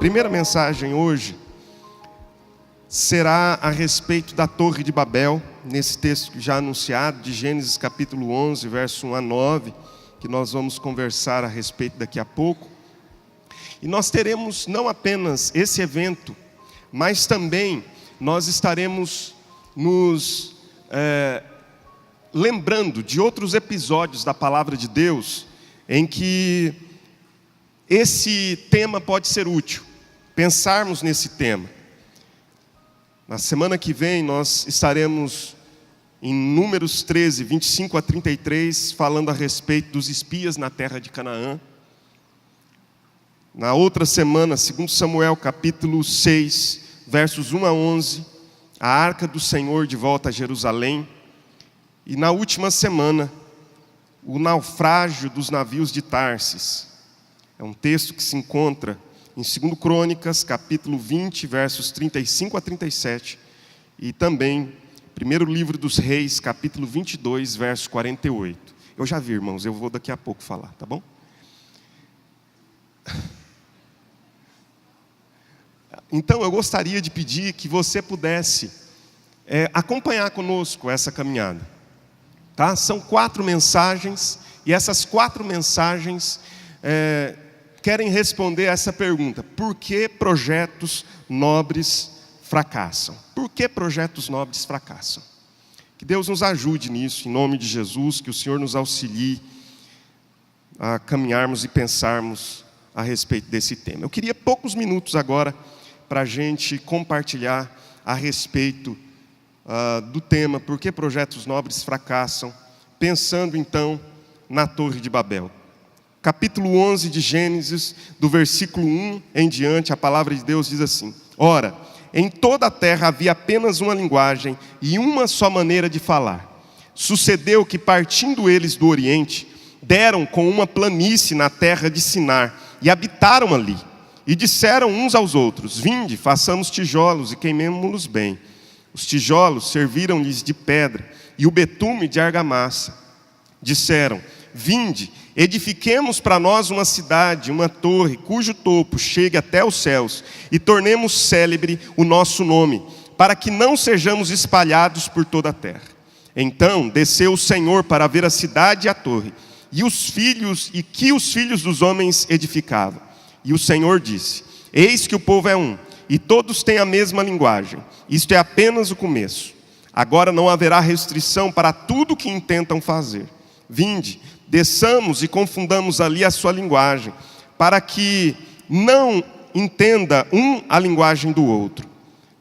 primeira mensagem hoje será a respeito da Torre de Babel, nesse texto já anunciado, de Gênesis capítulo 11, verso 1 a 9, que nós vamos conversar a respeito daqui a pouco. E nós teremos não apenas esse evento, mas também nós estaremos nos lembrando de outros episódios da Palavra de Deus, em que esse tema pode ser útil, pensarmos nesse tema. Na semana que vem nós estaremos em Números 13, 25 a 33, falando a respeito dos espias na terra de Canaã. Na outra semana, 2 Samuel capítulo 6, versos 1 a 11, a arca do Senhor de volta a Jerusalém. E na última semana, o naufrágio dos navios de Tarsis. É um texto que se encontra em 2 Crônicas, capítulo 20, versos 35 a 37. E também, primeiro livro dos Reis, capítulo 22, verso 48. Eu já vi, irmãos, eu vou daqui a pouco falar, tá bom? Então, eu gostaria de pedir que você pudesse acompanhar conosco essa caminhada. Tá? São 4 mensagens, e essas 4 mensagens querem responder a essa pergunta: por que projetos nobres fracassam? Por que projetos nobres fracassam? Que Deus nos ajude nisso, em nome de Jesus, que o Senhor nos auxilie a caminharmos e pensarmos a respeito desse tema. Eu queria poucos minutos agora para a gente compartilhar a respeito do tema, por que projetos nobres fracassam, pensando então na Torre de Babel. Capítulo 11 de Gênesis, do versículo 1 em diante, a palavra de Deus diz assim: Ora, em toda a terra havia apenas uma linguagem e uma só maneira de falar. Sucedeu que, partindo eles do Oriente, deram com uma planície na terra de Sinar e habitaram ali. E disseram uns aos outros: Vinde, façamos tijolos e queimemo-los bem. Os tijolos serviram-lhes de pedra e o betume de argamassa. Disseram: Vinde, edifiquemos para nós uma cidade, uma torre, cujo topo chegue até os céus, e tornemos célebre o nosso nome, para que não sejamos espalhados por toda a terra. Então desceu o Senhor para ver a cidade e a torre, e que os filhos dos homens edificavam. E o Senhor disse: Eis que o povo é um, e todos têm a mesma linguagem. Isto é apenas o começo. Agora não haverá restrição para tudo o que intentam fazer. Vinde, desçamos e confundamos ali a sua linguagem, para que não entenda um a linguagem do outro.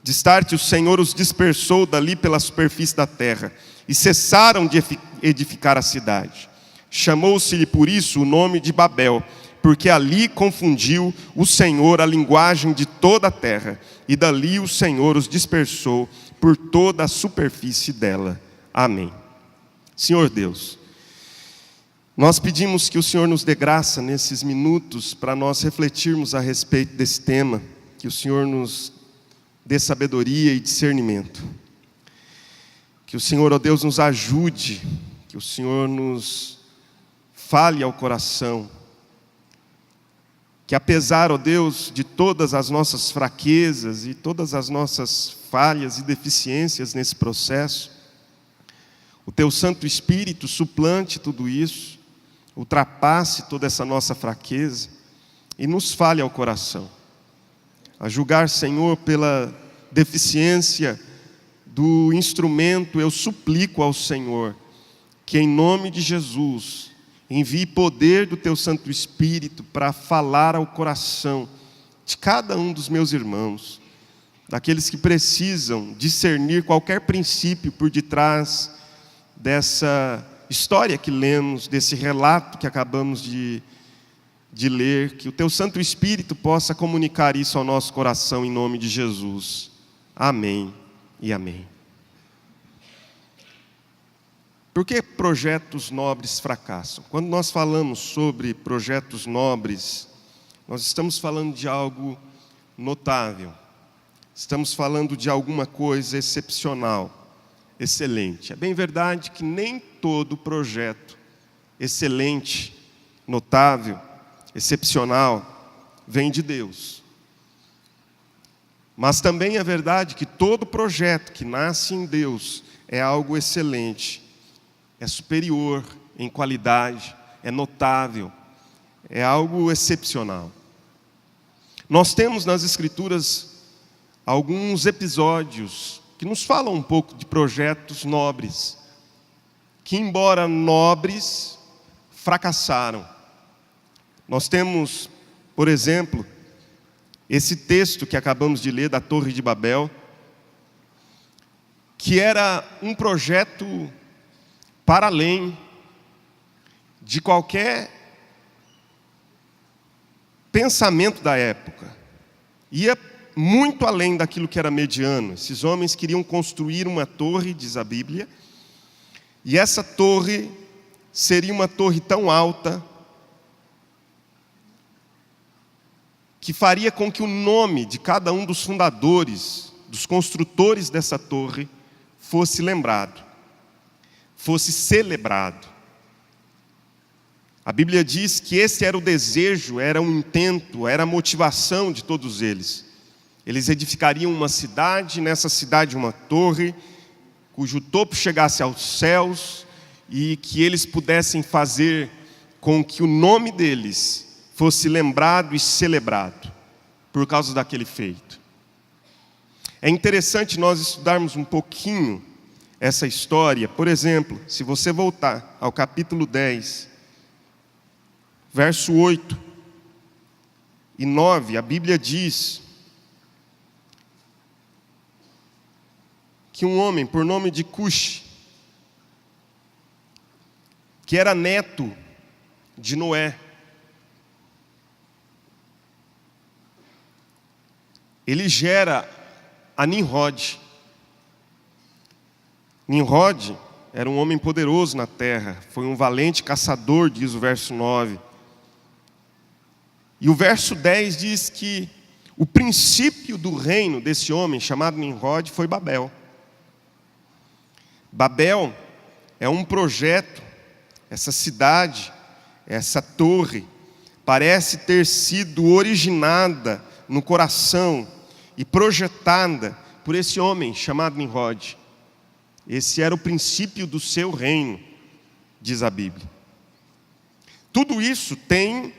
Destarte o Senhor os dispersou dali pela superfície da terra, e cessaram de edificar a cidade. Chamou-se-lhe por isso o nome de Babel, porque ali confundiu o Senhor a linguagem de toda a terra, e dali o Senhor os dispersou por toda a superfície dela. Amém. Senhor Deus, nós pedimos que o Senhor nos dê graça nesses minutos para nós refletirmos a respeito desse tema, que o Senhor nos dê sabedoria e discernimento. Que o Senhor, ó Deus, nos ajude, que o Senhor nos fale ao coração, que apesar, ó Deus, de todas as nossas fraquezas e todas as nossas falhas e deficiências nesse processo, o Teu Santo Espírito suplante tudo isso, ultrapasse toda essa nossa fraqueza e nos fale ao coração. A julgar, Senhor, pela deficiência do instrumento, eu suplico ao Senhor que, em nome de Jesus, envie poder do Teu Santo Espírito para falar ao coração de cada um dos meus irmãos, daqueles que precisam discernir qualquer princípio por detrás dessa história que lemos, desse relato que acabamos de ler, que o Teu Santo Espírito possa comunicar isso ao nosso coração em nome de Jesus. Amém e amém. Por que projetos nobres fracassam? Quando nós falamos sobre projetos nobres, nós estamos falando de algo notável. Estamos falando de alguma coisa excepcional, excelente. É bem verdade que nem todo projeto excelente, notável, excepcional, vem de Deus. Mas também é verdade que todo projeto que nasce em Deus é algo excelente, é superior em qualidade, é notável, é algo excepcional. Nós temos nas Escrituras alguns episódios que nos falam um pouco de projetos nobres, que embora nobres, fracassaram. Nós temos, por exemplo, esse texto que acabamos de ler da Torre de Babel, que era um projeto para além de qualquer pensamento da época. Ia muito além daquilo que era mediano. Esses homens queriam construir uma torre, diz a Bíblia, e essa torre seria uma torre tão alta que faria com que o nome de cada um dos fundadores, dos construtores dessa torre, fosse lembrado, fosse celebrado. A Bíblia diz que esse era o desejo, era um intento, era a motivação de todos eles. Eles edificariam uma cidade, nessa cidade uma torre, cujo topo chegasse aos céus, e que eles pudessem fazer com que o nome deles fosse lembrado e celebrado, por causa daquele feito. É interessante nós estudarmos um pouquinho essa história. Por exemplo, se você voltar ao capítulo 10, verso 8 e 9, a Bíblia diz que um homem por nome de Cuxi, que era neto de Noé, ele gera a Nimrod. Nimrod era um homem poderoso na terra, foi um valente caçador, diz o verso 9. E o verso 10 diz que o princípio do reino desse homem, chamado Nimrod, foi Babel. Babel é um projeto, essa cidade, essa torre, parece ter sido originada no coração e projetada por esse homem chamado Nimrod. Esse era o princípio do seu reino, diz a Bíblia. Tudo isso tem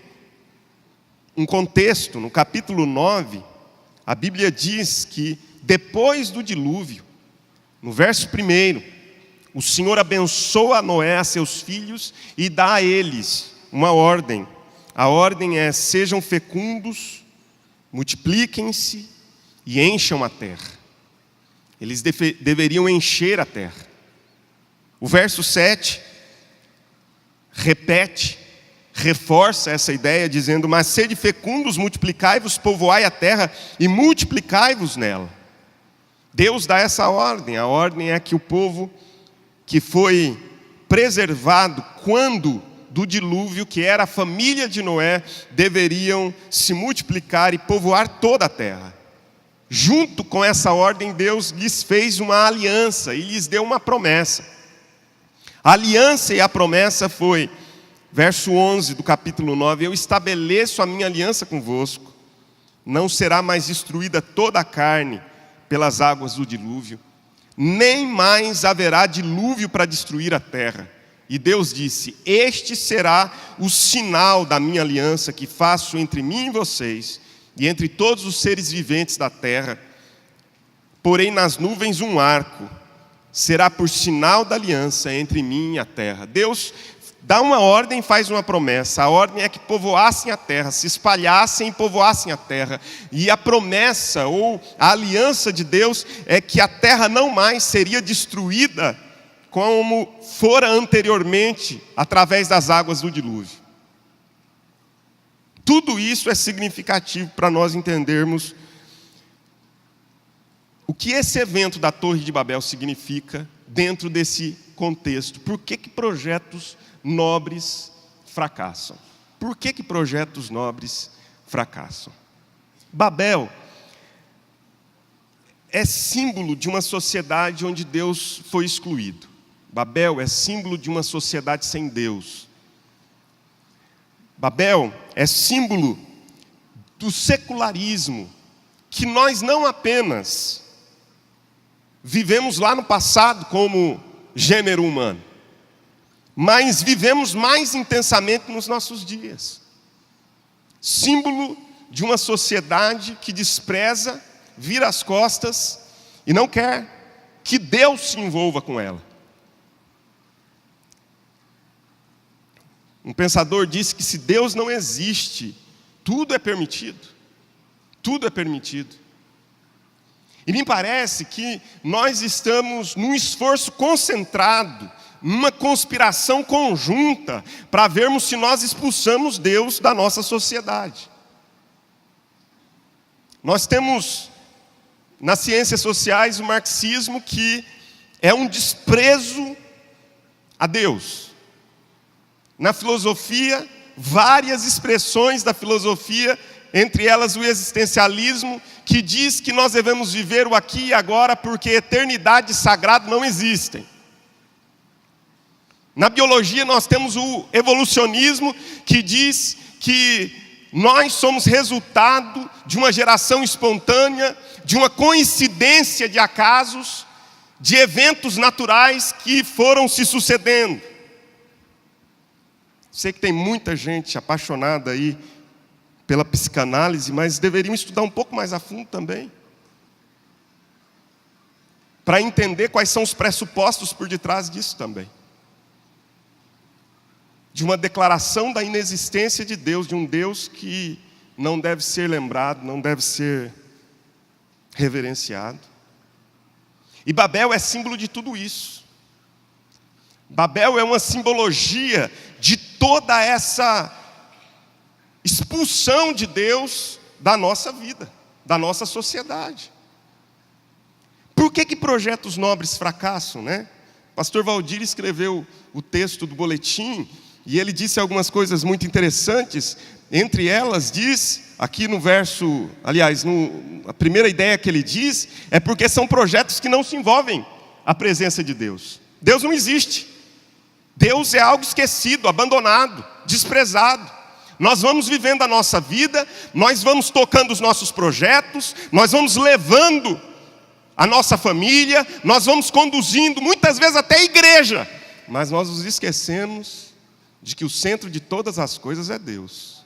um contexto. No capítulo 9, a Bíblia diz que depois do dilúvio, no verso 1, o Senhor abençoa Noé, a seus filhos, e dá a eles uma ordem. A ordem é: sejam fecundos, multipliquem-se e encham a terra. Eles deveriam encher a terra. O verso 7 repete, reforça essa ideia, dizendo: mas sede fecundos, multiplicai-vos, povoai a terra e multiplicai-vos nela. Deus dá essa ordem. A ordem é que o povo que foi preservado quando do dilúvio, que era a família de Noé, deveriam se multiplicar e povoar toda a terra. Junto com essa ordem, Deus lhes fez uma aliança e lhes deu uma promessa. A aliança e a promessa foi, verso 11 do capítulo 9: eu estabeleço a minha aliança convosco, não será mais destruída toda a carne pelas águas do dilúvio, nem mais haverá dilúvio para destruir a terra. E Deus disse: este será o sinal da minha aliança que faço entre mim e vocês, e entre todos os seres viventes da terra. Porém nas nuvens um arco, será por sinal da aliança entre mim e a terra. Deus dá uma ordem e faz uma promessa. A ordem é que povoassem a terra, se espalhassem e povoassem a terra. E a promessa ou a aliança de Deus é que a terra não mais seria destruída como fora anteriormente, através das águas do dilúvio. Tudo isso é significativo para nós entendermos o que esse evento da Torre de Babel significa dentro desse contexto. Por que projetos nobres fracassam? Por que projetos nobres fracassam? Babel é símbolo de uma sociedade onde Deus foi excluído. Babel é símbolo de uma sociedade sem Deus. Babel é símbolo do secularismo que nós não apenas vivemos lá no passado como gênero humano, mas vivemos mais intensamente nos nossos dias. Símbolo de uma sociedade que despreza, vira as costas e não quer que Deus se envolva com ela. Um pensador disse que se Deus não existe, tudo é permitido. Tudo é permitido. E me parece que nós estamos num esforço concentrado, numa conspiração conjunta, para vermos se nós expulsamos Deus da nossa sociedade. Nós temos, nas ciências sociais, o marxismo, que é um desprezo a Deus. Na filosofia, várias expressões da filosofia, entre elas o existencialismo, que diz que nós devemos viver o aqui e agora porque eternidade e sagrado não existem. Na biologia nós temos o evolucionismo, que diz que nós somos resultado de uma geração espontânea, de uma coincidência de acasos, de eventos naturais que foram se sucedendo. Sei que tem muita gente apaixonada aí pela psicanálise, mas deveriam estudar um pouco mais a fundo também, para entender quais são os pressupostos por detrás disso também. De uma declaração da inexistência de Deus, de um Deus que não deve ser lembrado, não deve ser reverenciado. E Babel é símbolo de tudo isso. Babel é uma simbologia de toda essa expulsão de Deus da nossa vida, da nossa sociedade. Por que projetos nobres fracassam, né? Pastor Valdir escreveu o texto do boletim e ele disse algumas coisas muito interessantes. Entre elas diz, aqui no verso, aliás, a primeira ideia que ele diz é porque são projetos que não se envolvem a presença de Deus. Deus não existe. Deus é algo esquecido, abandonado, desprezado. Nós vamos vivendo a nossa vida, nós vamos tocando os nossos projetos, nós vamos levando a nossa família, nós vamos conduzindo, muitas vezes até a igreja, mas nós nos esquecemos de que o centro de todas as coisas é Deus.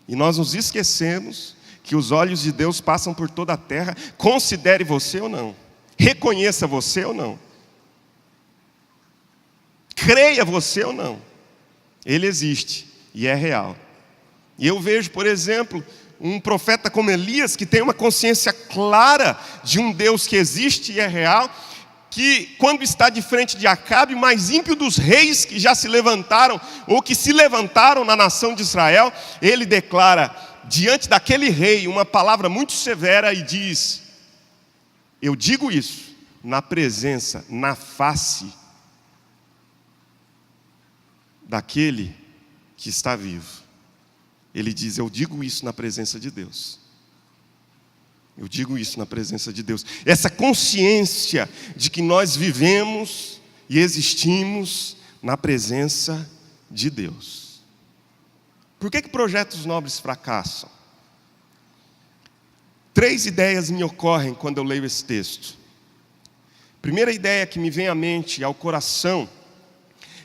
E nós nos esquecemos que os olhos de Deus passam por toda a terra, considere você ou não, reconheça você ou não, creia você ou não, Ele existe. E é real. E eu vejo, por exemplo, um profeta como Elias, que tem uma consciência clara de um Deus que existe e é real, que quando está de frente de Acabe, mais ímpio dos reis que já se levantaram, ou que se levantaram na nação de Israel, ele declara, diante daquele rei, uma palavra muito severa e diz: eu digo isso na presença, na face daquele que está vivo. Ele diz: eu digo isso na presença de Deus. Eu digo isso na presença de Deus. Essa consciência de que nós vivemos e existimos na presença de Deus. Por que projetos nobres fracassam? 3 ideias me ocorrem quando eu leio esse texto. Primeira ideia que me vem à mente e ao coração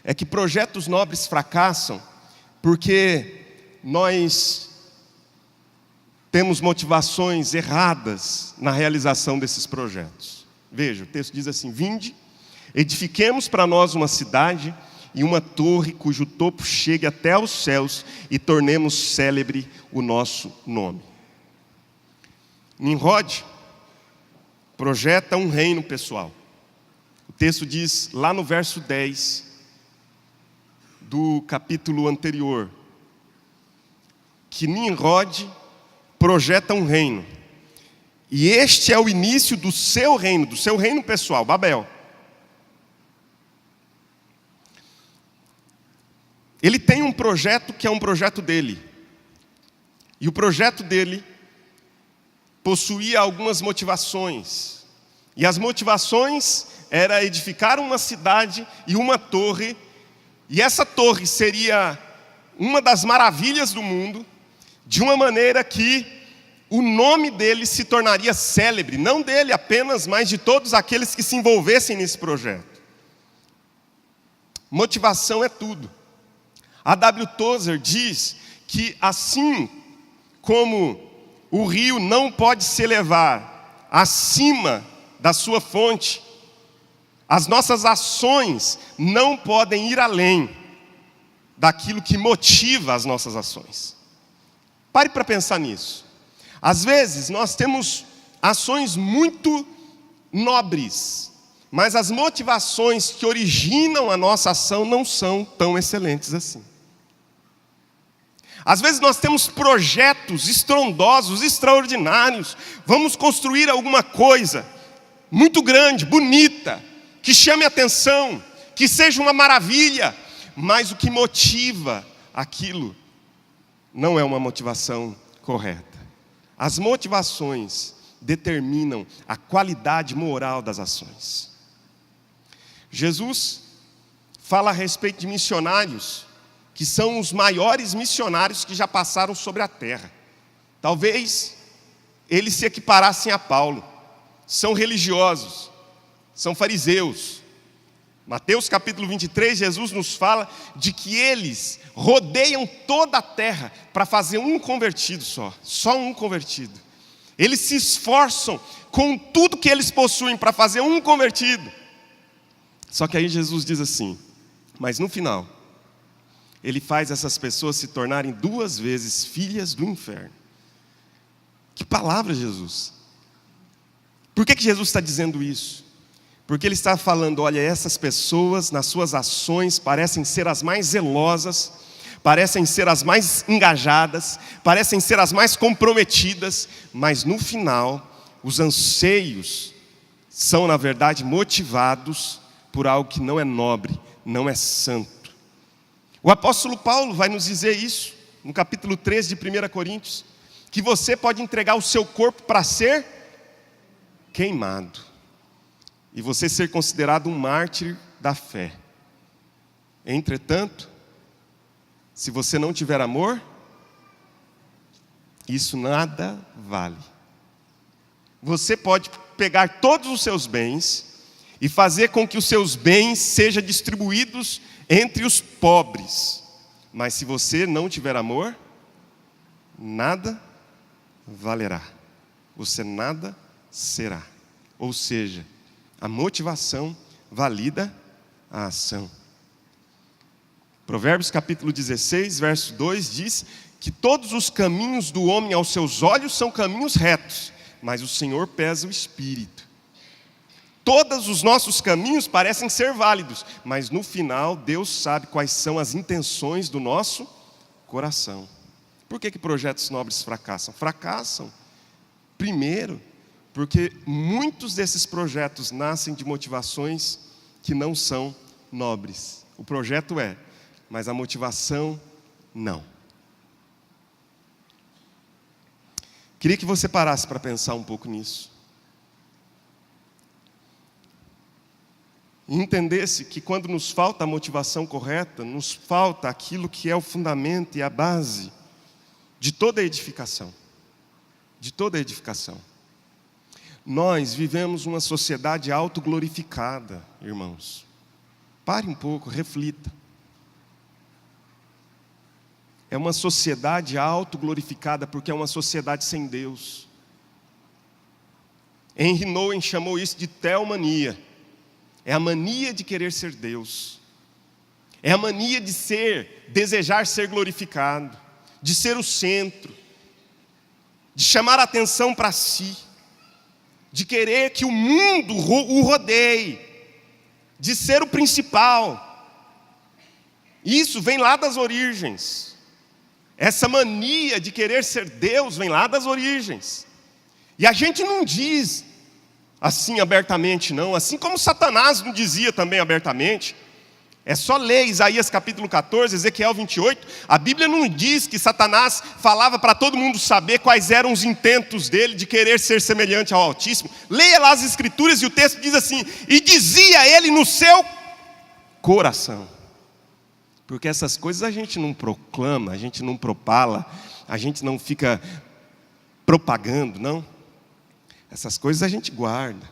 é que projetos nobres fracassam porque nós temos motivações erradas na realização desses projetos. Veja, o texto diz assim: vinde, edifiquemos para nós uma cidade e uma torre cujo topo chegue até aos céus e tornemos célebre o nosso nome. Nimrod projeta um reino pessoal. O texto diz lá no verso 10 do capítulo anterior, que Nimrod projeta um reino. E este é o início do seu reino pessoal, Babel. Ele tem um projeto que é um projeto dele. E o projeto dele possuía algumas motivações. E as motivações era edificar uma cidade e uma torre. E essa torre seria uma das maravilhas do mundo, de uma maneira que o nome dele se tornaria célebre, não dele apenas, mas de todos aqueles que se envolvessem nesse projeto. Motivação é tudo. A W. Tozer diz que assim como o rio não pode se elevar acima da sua fonte, as nossas ações não podem ir além daquilo que motiva as nossas ações. Pare para pensar nisso. Às vezes nós temos ações muito nobres, mas as motivações que originam a nossa ação não são tão excelentes assim. Às vezes nós temos projetos estrondosos, extraordinários. Vamos construir alguma coisa muito grande, bonita, que chame a atenção, que seja uma maravilha, mas o que motiva aquilo não é uma motivação correta. As motivações determinam a qualidade moral das ações. Jesus fala a respeito de missionários, que são os maiores missionários que já passaram sobre a terra. Talvez eles se equiparassem a Paulo. São religiosos, são fariseus. Mateus capítulo 23, Jesus nos fala de que eles rodeiam toda a terra para fazer um convertido só um convertido. Eles se esforçam com tudo que eles possuem para fazer um convertido. Só que aí Jesus diz assim, mas no final, Ele faz essas pessoas se tornarem 2 vezes filhas do inferno. Que palavra, Jesus! Por que Jesus está dizendo isso? Porque Ele está falando, olha, essas pessoas nas suas ações parecem ser as mais zelosas, parecem ser as mais engajadas, parecem ser as mais comprometidas, mas no final, os anseios são na verdade motivados por algo que não é nobre, não é santo. O apóstolo Paulo vai nos dizer isso, no capítulo 13 de 1 Coríntios, que você pode entregar o seu corpo para ser queimado, e você ser considerado um mártir da fé. Entretanto, se você não tiver amor, isso nada vale. Você pode pegar todos os seus bens e fazer com que os seus bens sejam distribuídos entre os pobres, mas se você não tiver amor, nada valerá, você nada será. Ou seja, a motivação valida a ação. Provérbios capítulo 16, verso 2 diz que todos os caminhos do homem aos seus olhos são caminhos retos, mas o Senhor pesa o espírito. Todos os nossos caminhos parecem ser válidos, mas no final Deus sabe quais são as intenções do nosso coração. Por que projetos nobres fracassam? Fracassam, primeiro, porque muitos desses projetos nascem de motivações que não são nobres. O projeto é, mas a motivação não. Queria que você parasse para pensar um pouco nisso. E entendesse que quando nos falta a motivação correta, nos falta aquilo que é o fundamento e a base de toda a edificação. De toda a edificação. Nós vivemos uma sociedade autoglorificada, irmãos. Pare um pouco, reflita. É uma sociedade autoglorificada porque é uma sociedade sem Deus. Henry Nouwen chamou isso de teomania. É a mania de querer ser Deus. É a mania de desejar ser glorificado, de ser o centro, de chamar a atenção para si, de querer que o mundo o rodeie, de ser o principal. Isso vem lá das origens. Essa mania de querer ser Deus vem lá das origens. E a gente não diz assim abertamente não, assim como Satanás não dizia também abertamente. É só ler Isaías capítulo 14, Ezequiel 28, a Bíblia não diz que Satanás falava para todo mundo saber quais eram os intentos dele de querer ser semelhante ao Altíssimo. Leia lá as Escrituras e o texto diz assim, e dizia ele no seu coração. Porque essas coisas a gente não proclama, a gente não propala, a gente não fica propagando, não. Essas coisas a gente guarda,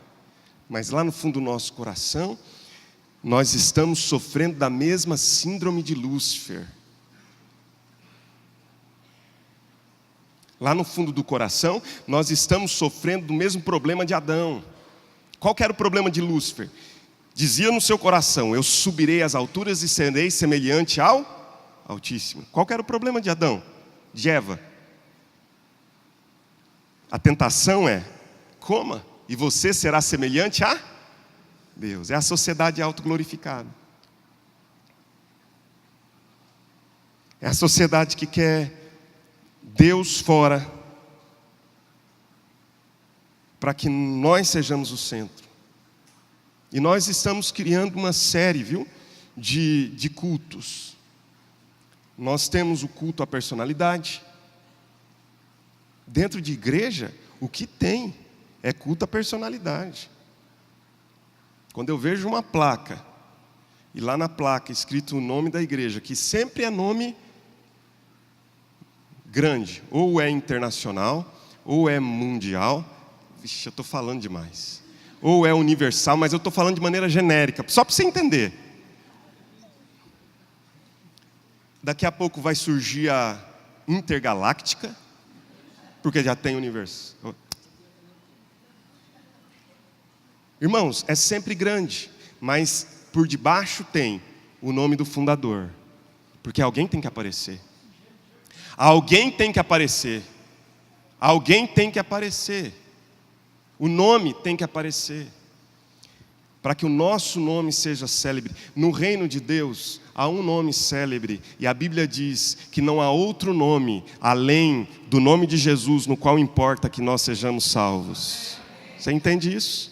mas lá no fundo do nosso coração, nós estamos sofrendo da mesma síndrome de Lúcifer. Lá no fundo do coração, nós estamos sofrendo do mesmo problema de Adão. Qual que era o problema de Lúcifer? Dizia no seu coração: eu subirei às alturas e serei semelhante ao Altíssimo. Qual que era o problema de Adão? De Eva? A tentação é: coma, e você será semelhante a Deus. É a sociedade autoglorificada. É a sociedade que quer Deus fora, para que nós sejamos o centro. E nós estamos criando uma série, de cultos. Nós temos o culto à personalidade. Dentro de igreja, o que tem é culto à personalidade. Quando eu vejo uma placa, e lá na placa escrito o nome da igreja, que sempre é nome grande, ou é internacional, ou é mundial, vixe, eu estou falando demais, ou é universal, mas eu estou falando de maneira genérica, só para você entender. Daqui a pouco vai surgir a intergaláctica, porque já tem universo. Irmãos, é sempre grande, mas por debaixo tem o nome do fundador, porque alguém tem que aparecer. Alguém tem que aparecer. Alguém tem que aparecer. O nome tem que aparecer. Para que o nosso nome seja célebre. No reino de Deus, há um nome célebre. E a Bíblia diz que não há outro nome, além do nome de Jesus, no qual importa que nós sejamos salvos. Você entende isso?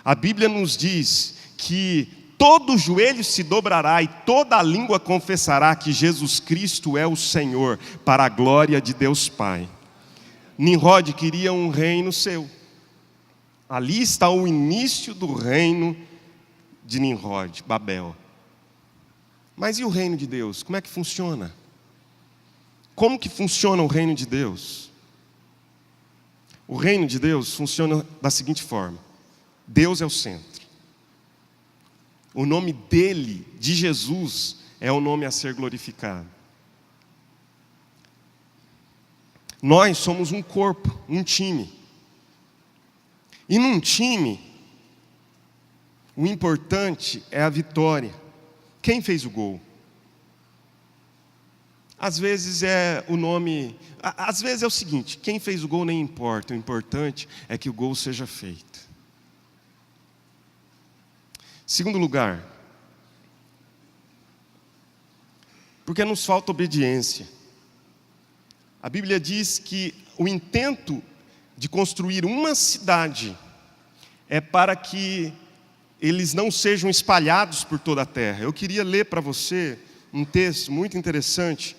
A Bíblia nos diz que todo joelho se dobrará e toda a língua confessará que Jesus Cristo é o Senhor, para a glória de Deus Pai. Nimrod queria um reino seu. Ali está o início do reino de Nimrod, Babel. Mas e o reino de Deus? Como é que funciona? Como que funciona o reino de Deus? O reino de Deus funciona da seguinte forma: Deus é o centro. O nome dele, de Jesus, é o nome a ser glorificado. Nós somos um corpo, um time. E num time, o importante é a vitória. Quem fez o gol? Às vezes é o nome... Às vezes é o seguinte: quem fez o gol nem importa. O importante é que o gol seja feito. Segundo lugar, porque nos falta obediência. A Bíblia diz que o intento de construir uma cidade é para que eles não sejam espalhados por toda a terra. Eu queria ler para você um texto muito interessante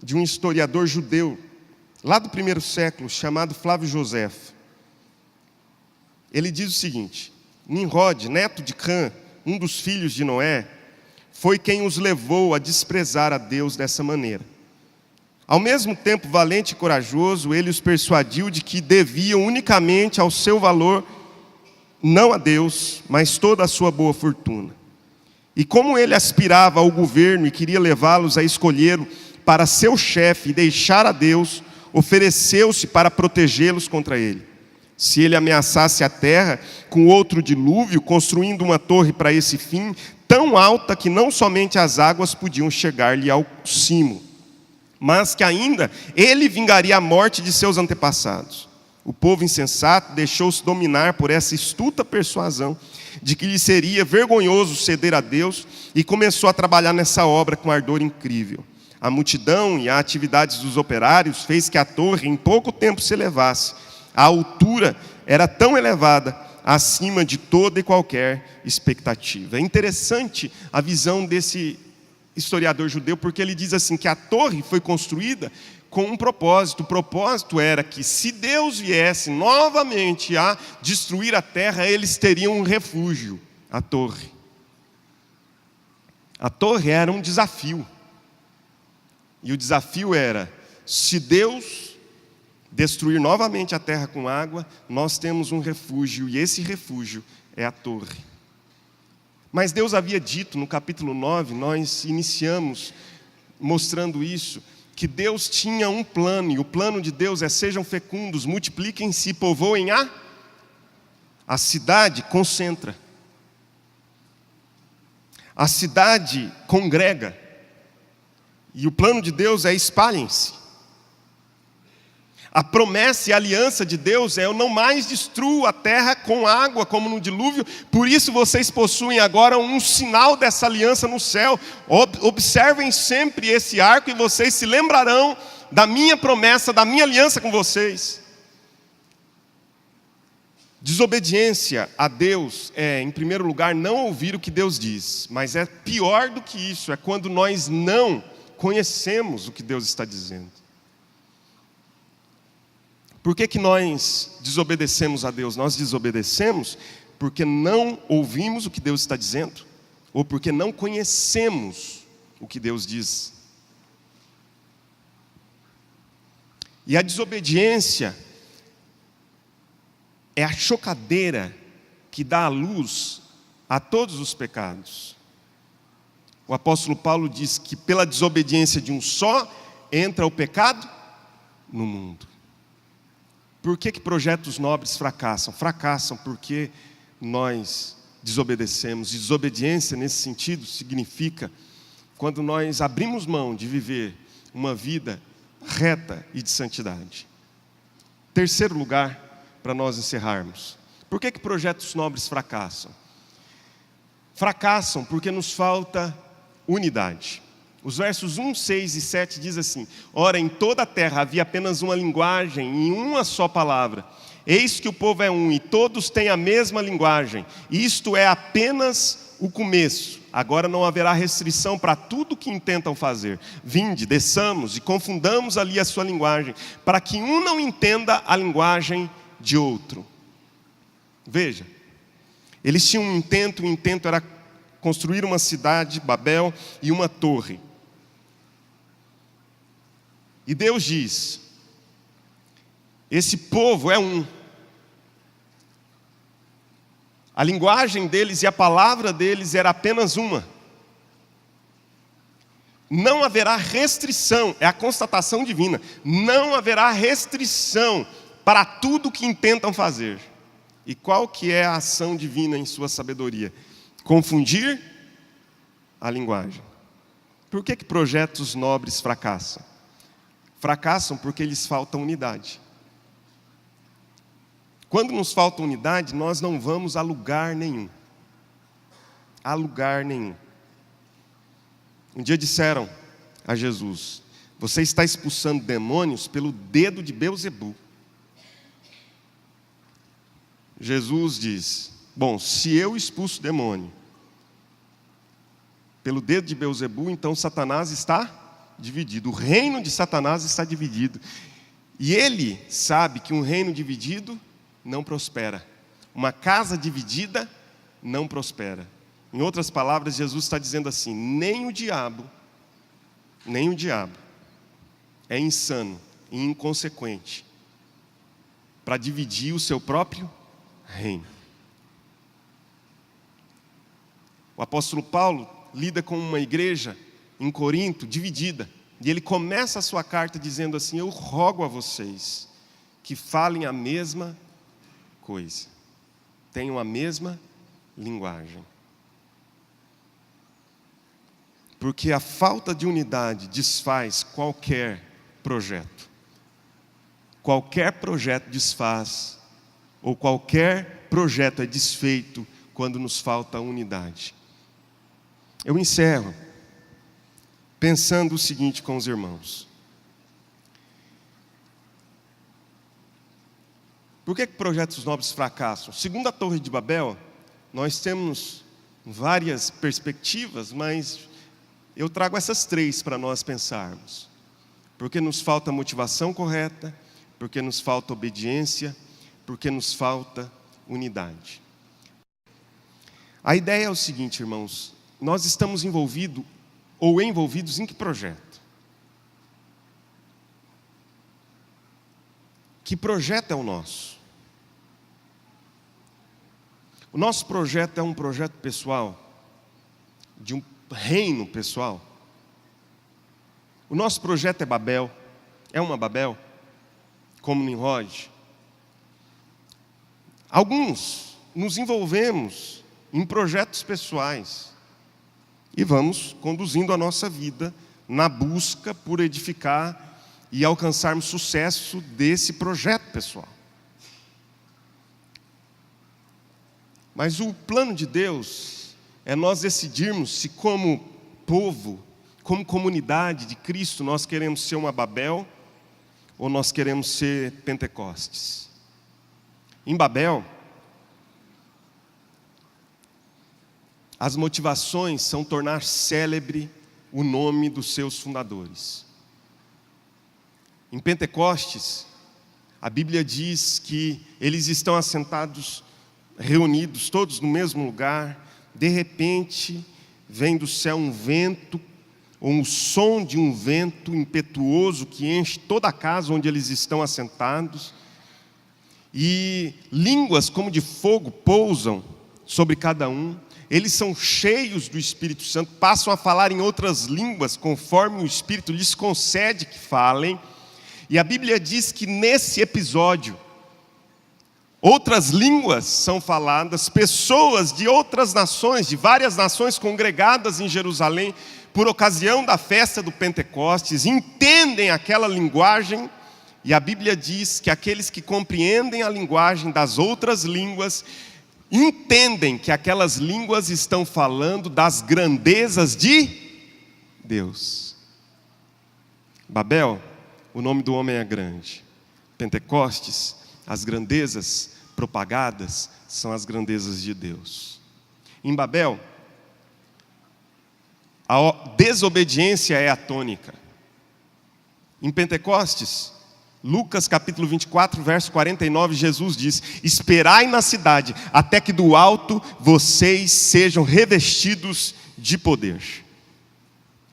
de um historiador judeu, lá do primeiro século, chamado Flávio Josefo. Ele diz o seguinte: Nimrod, neto de Cã, um dos filhos de Noé, foi quem os levou a desprezar a Deus dessa maneira. Ao mesmo tempo valente e corajoso, ele os persuadiu de que deviam unicamente ao seu valor, não a Deus, mas toda a sua boa fortuna. E como ele aspirava ao governo e queria levá-los a escolher para seu chefe e deixar a Deus, ofereceu-se para protegê-los contra ele. Se ele ameaçasse a terra com outro dilúvio, construindo uma torre para esse fim, tão alta que não somente as águas podiam chegar-lhe ao cimo, mas que ainda ele vingaria a morte de seus antepassados. O povo insensato deixou-se dominar por essa astuta persuasão de que lhe seria vergonhoso ceder a Deus e começou a trabalhar nessa obra com ardor incrível. A multidão e as atividades dos operários fez que a torre em pouco tempo se elevasse. A altura era tão elevada, acima de toda e qualquer expectativa. É interessante a visão desse historiador judeu, porque ele diz assim, que a torre foi construída com um propósito. O propósito era que, se Deus viesse novamente a destruir a terra, eles teriam um refúgio, a torre. A torre era um desafio. E o desafio era: se Deus destruir novamente a terra com água, nós temos um refúgio, e esse refúgio é a torre. Mas Deus havia dito, no capítulo 9, nós iniciamos mostrando isso, que Deus tinha um plano, e o plano de Deus é: sejam fecundos, multipliquem-se, povoem a cidade concentra. A cidade congrega. E o plano de Deus é: espalhem-se. A promessa e a aliança de Deus é: eu não mais destruo a terra com água como no dilúvio, por isso vocês possuem agora um sinal dessa aliança no céu. Observem sempre esse arco e vocês se lembrarão da minha promessa, da minha aliança com vocês. Desobediência a Deus é, em primeiro lugar, não ouvir o que Deus diz. Mas é pior do que isso, é quando nós não conhecemos o que Deus está dizendo. Por que nós desobedecemos a Deus? Nós desobedecemos porque não ouvimos o que Deus está dizendo, ou porque não conhecemos o que Deus diz. E a desobediência é a chocadeira que dá a luz a todos os pecados. O apóstolo Paulo diz que pela desobediência de um só, entra o pecado no mundo. Por que projetos nobres fracassam? Fracassam porque nós desobedecemos. E desobediência, nesse sentido, significa quando nós abrimos mão de viver uma vida reta e de santidade. Terceiro lugar, para nós encerrarmos. Por que projetos nobres fracassam? Fracassam porque nos falta unidade. Os versos 1, 6 e 7 diz assim: ora, em toda a terra havia apenas uma linguagem, em uma só palavra. Eis que o povo é um, e todos têm a mesma linguagem. Isto é apenas o começo. Agora não haverá restrição para tudo que intentam fazer. Vinde, desçamos e confundamos ali a sua linguagem, para que um não entenda a linguagem de outro. Veja, eles tinham um intento, o intento era construir uma cidade, Babel, e uma torre. E Deus diz: esse povo é um. A linguagem deles e a palavra deles era apenas uma. Não haverá restrição, é a constatação divina. Não haverá restrição para tudo que intentam fazer. E qual que é a ação divina em sua sabedoria? Confundir a linguagem. Por que projetos nobres fracassam? Fracassam porque lhes falta unidade. Quando nos falta unidade, nós não vamos a lugar nenhum. A lugar nenhum. Um dia disseram a Jesus: você está expulsando demônios pelo dedo de Beelzebu. Jesus diz: bom, se eu expulso demônio pelo dedo de Beelzebu, então Satanás está dividido. O reino de Satanás está dividido. E ele sabe que um reino dividido não prospera. Uma casa dividida não prospera. Em outras palavras, Jesus está dizendo assim: nem o diabo é insano e inconsequente para dividir o seu próprio reino. O apóstolo Paulo lida com uma igreja em Corinto dividida, e ele começa a sua carta dizendo assim: eu rogo a vocês que falem a mesma coisa, tenham a mesma linguagem, porque a falta de unidade desfaz qualquer projeto. Qualquer projeto desfaz, ou qualquer projeto é desfeito quando nos falta unidade. Eu encerro pensando o seguinte com os irmãos: por que projetos nobres fracassam? Segundo a Torre de Babel, nós temos várias perspectivas, mas eu trago essas três para nós pensarmos. Porque nos falta motivação correta, porque nos falta obediência, porque nos falta unidade. A ideia é o seguinte, irmãos: nós estamos envolvidos ou envolvidos em que projeto? Que projeto é o nosso? O nosso projeto é um projeto pessoal, de um reino pessoal. O nosso projeto é Babel, é uma Babel, como Nimrod. Alguns nos envolvemos em projetos pessoais e vamos conduzindo a nossa vida na busca por edificar e alcançarmos sucesso desse projeto pessoal. Mas o plano de Deus é nós decidirmos se, como povo, como comunidade de Cristo, nós queremos ser uma Babel ou nós queremos ser Pentecostes. Em Babel, as motivações são tornar célebre o nome dos seus fundadores. Em Pentecostes, a Bíblia diz que eles estão assentados, reunidos, todos no mesmo lugar. De repente, vem do céu um vento, ou um som de um vento impetuoso que enche toda a casa onde eles estão assentados. E línguas como de fogo pousam sobre cada um. Eles são cheios do Espírito Santo, passam a falar em outras línguas, conforme o Espírito lhes concede que falem. E a Bíblia diz que nesse episódio, outras línguas são faladas, pessoas de outras nações, de várias nações congregadas em Jerusalém, por ocasião da festa do Pentecostes, entendem aquela linguagem. E a Bíblia diz que aqueles que compreendem a linguagem das outras línguas, entendem que aquelas línguas estão falando das grandezas de Deus. Babel, o nome do homem é grande. Pentecostes, as grandezas propagadas são as grandezas de Deus. Em Babel, a desobediência é a tônica. Em Pentecostes, Lucas capítulo 24, verso 49, Jesus diz: esperai na cidade, até que do alto vocês sejam revestidos de poder.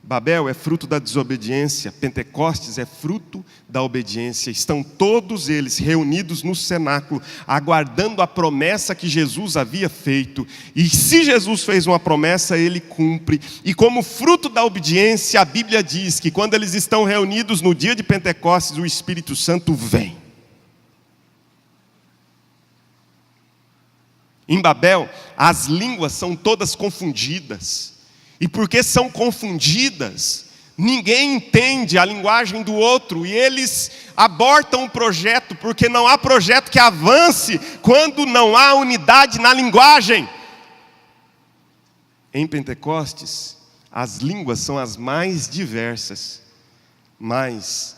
Babel é fruto da desobediência, Pentecostes é fruto da obediência. Estão todos eles reunidos no cenáculo, aguardando a promessa que Jesus havia feito. E se Jesus fez uma promessa, ele cumpre. E como fruto da obediência, a Bíblia diz que quando eles estão reunidos no dia de Pentecostes, o Espírito Santo vem. Em Babel, as línguas são todas confundidas. E porque são confundidas, ninguém entende a linguagem do outro. E eles abortam o projeto, porque não há projeto que avance quando não há unidade na linguagem. Em Pentecostes, as línguas são as mais diversas, mas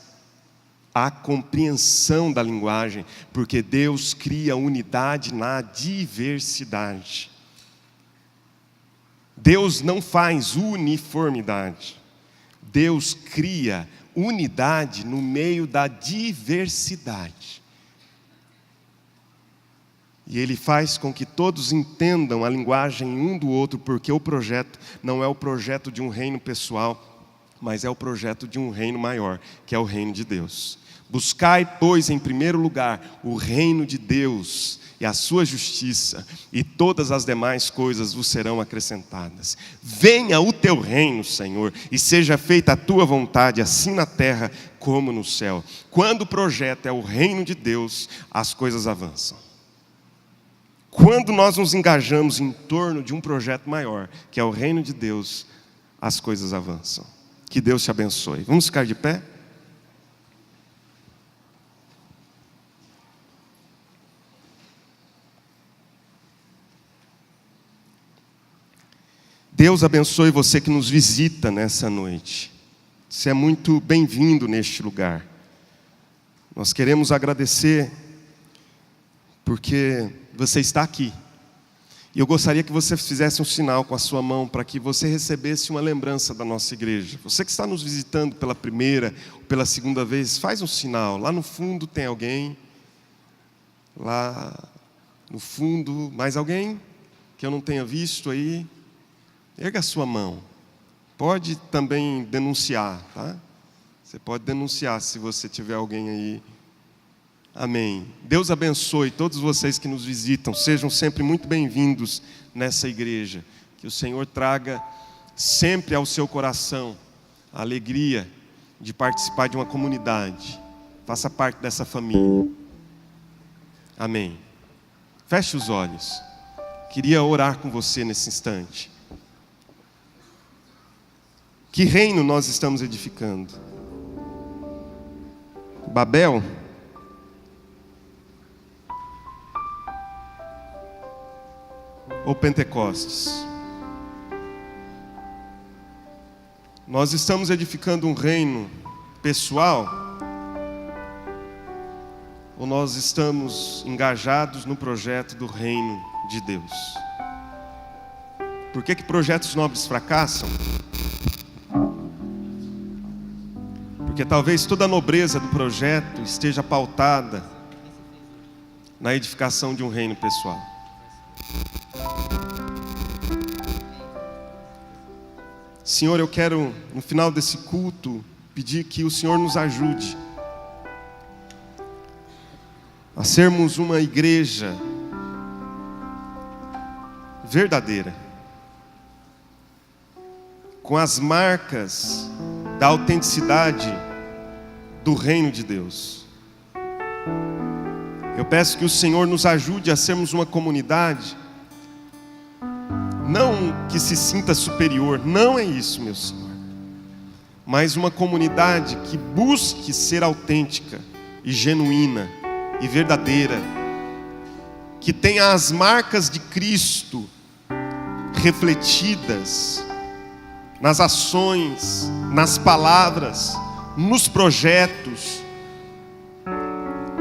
há compreensão da linguagem, porque Deus cria unidade na diversidade. Deus não faz uniformidade. Deus cria unidade no meio da diversidade. E Ele faz com que todos entendam a linguagem um do outro, porque o projeto não é o projeto de um reino pessoal, mas é o projeto de um reino maior, que é o reino de Deus. Buscai, pois, em primeiro lugar, o reino de Deus e a sua justiça, e todas as demais coisas vos serão acrescentadas. Venha o teu reino, Senhor, e seja feita a tua vontade, assim na terra como no céu. Quando o projeto é o reino de Deus, as coisas avançam. Quando nós nos engajamos em torno de um projeto maior, que é o reino de Deus, as coisas avançam. Que Deus te abençoe. Vamos ficar de pé? Deus abençoe você que nos visita nessa noite. Você é muito bem-vindo neste lugar. Nós queremos agradecer porque você está aqui. E eu gostaria que você fizesse um sinal com a sua mão para que você recebesse uma lembrança da nossa igreja. Você que está nos visitando pela primeira ou pela segunda vez, faz um sinal. Lá no fundo tem alguém. Lá no fundo, mais alguém que eu não tenha visto aí? Erga a sua mão. Pode também denunciar, tá? Você pode denunciar se você tiver alguém aí Amém. Deus abençoe todos vocês que nos visitam. Sejam sempre muito bem-vindos nessa igreja. Que o Senhor traga sempre ao seu coração a alegria de participar de uma comunidade. Faça parte dessa família. Amém. Feche os olhos. Queria orar com você nesse instante. Que reino nós estamos edificando? Babel? Ou Pentecostes? Nós estamos edificando um reino pessoal? Ou nós estamos engajados no projeto do reino de Deus? Por que projetos nobres fracassam? Porque talvez toda a nobreza do projeto esteja pautada na edificação de um reino pessoal. Senhor, eu quero, no final desse culto, pedir que o Senhor nos ajude a sermos uma igreja verdadeira, com as marcas da autenticidade do reino de Deus. Eu peço que o Senhor nos ajude a sermos uma comunidade, não que se sinta superior, não é isso, meu Senhor, mas uma comunidade que busque ser autêntica e genuína e verdadeira, que tenha as marcas de Cristo refletidas nas ações, nas palavras, nos projetos.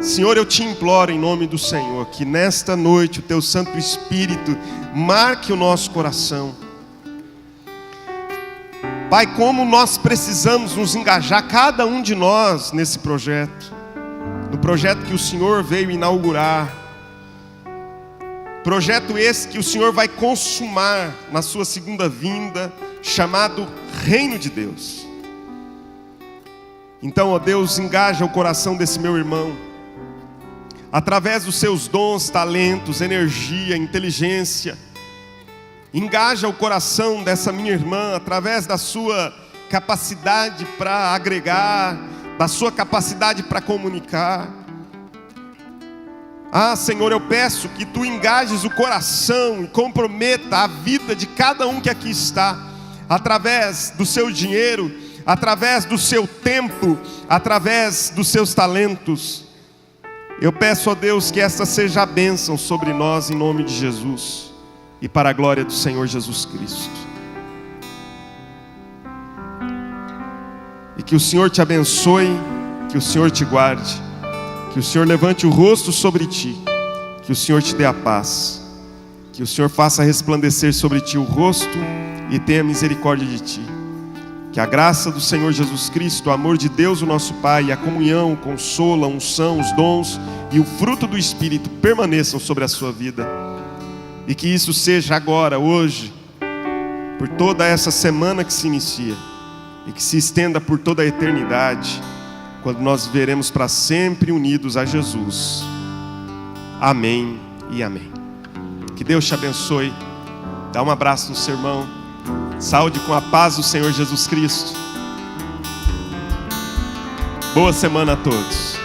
Senhor, eu te imploro em nome do Senhor, que nesta noite o teu Santo Espírito marque o nosso coração. Pai, como nós precisamos nos engajar, cada um de nós, nesse projeto, no projeto que o Senhor veio inaugurar, projeto esse que o Senhor vai consumar na sua segunda vinda, chamado Reino de Deus. Então, ó Deus, engaja o coração desse meu irmão, através dos seus dons, talentos, energia, inteligência. Engaja o coração dessa minha irmã, através da sua capacidade para agregar, da sua capacidade para comunicar. Ah, Senhor, eu peço que Tu engajes o coração e comprometa a vida de cada um que aqui está, através do seu dinheiro, através do seu tempo, através dos seus talentos. Eu peço a Deus que essa seja a bênção sobre nós em nome de Jesus e para a glória do Senhor Jesus Cristo. E que o Senhor te abençoe, que o Senhor te guarde, que o Senhor levante o rosto sobre ti, que o Senhor te dê a paz, que o Senhor faça resplandecer sobre ti o rosto e tenha misericórdia de ti. Que a graça do Senhor Jesus Cristo, o amor de Deus o nosso Pai, a comunhão, o consolo, a unção, os dons e o fruto do Espírito permaneçam sobre a sua vida. E que isso seja agora, hoje, por toda essa semana que se inicia, e que se estenda por toda a eternidade, quando nós viveremos para sempre unidos a Jesus. Amém e amém. Que Deus te abençoe. Dá um abraço no seu irmão. Saúde com a paz do Senhor Jesus Cristo. Boa semana a todos.